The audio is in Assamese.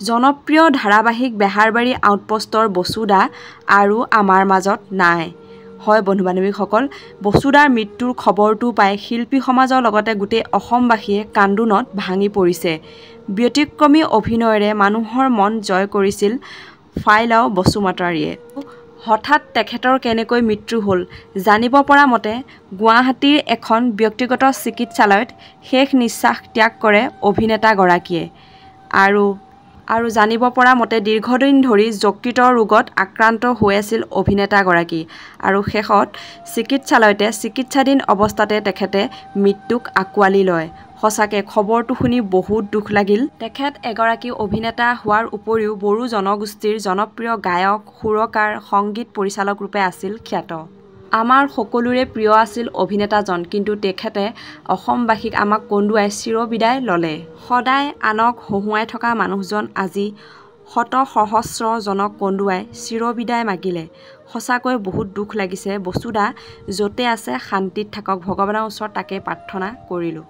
জনপ্ৰিয় ধাৰাবাহিক বেহাৰবাৰী আউটপোষ্টৰ বসুদা আৰু আমাৰ মাজত নাই। হয় বন্ধু-বান্ধৱীসকল, বসুদাৰ মৃত্যুৰ খবৰটো পাই শিল্পী সমাজৰ লগতে গোটেই অসমবাসীয়ে কান্দোনত ভাঙি পৰিছে। ব্যতিক্ৰমী অভিনয়েৰে মানুহৰ মন জয় কৰিছিল ফাইলাও বসুমতাৰীয়ে। হঠাৎ তেখেতৰ কেনেকৈ মৃত্যু হ'ল? জানিব পৰা মতে গুৱাহাটীৰ এখন ব্যক্তিগত চিকিৎসালয়ত শেষ নিশ্বাস ত্যাগ কৰে অভিনেতাগৰাকীয়ে। আৰু জানিব পৰা মতে দীৰ্ঘদিন ধৰি যকৃত ৰোগত আক্ৰান্ত হৈ আছিল অভিনেতাগৰাকী আৰু শেষত চিকিৎসালয়তে চিকিৎসাধীন অৱস্থাতে তেখেতে মৃত্যুক আঁকোৱালি লয়। সঁচাকৈ খবৰটো শুনি বহুত দুখ লাগিল। তেখেত এগৰাকী অভিনেতা হোৱাৰ উপৰিও বড়ো জনগোষ্ঠীৰ জনপ্ৰিয় গায়ক, সুৰকাৰ, সংগীত পৰিচালক ৰূপে আছিল খ্যাত। আমাৰ সকলোৰে প্ৰিয় আছিল অভিনেতাজন, কিন্তু তেখেতে অসমবাসীক আমাক কন্দুৱাই চিৰবিদায় ল'লে। সদায় আনক হহুৱাই থকা মানুহজন আজি শত সহস্ৰ জনক কন্দুৱাই চিৰবিদায় মাগিলে। সঁচাকৈ বহুত দুখ লাগিছে। বসুদা য'তে আছে শান্তিত থাকক, ভগৱানৰ ওচৰত তাকে প্ৰাৰ্থনা কৰিলোঁ।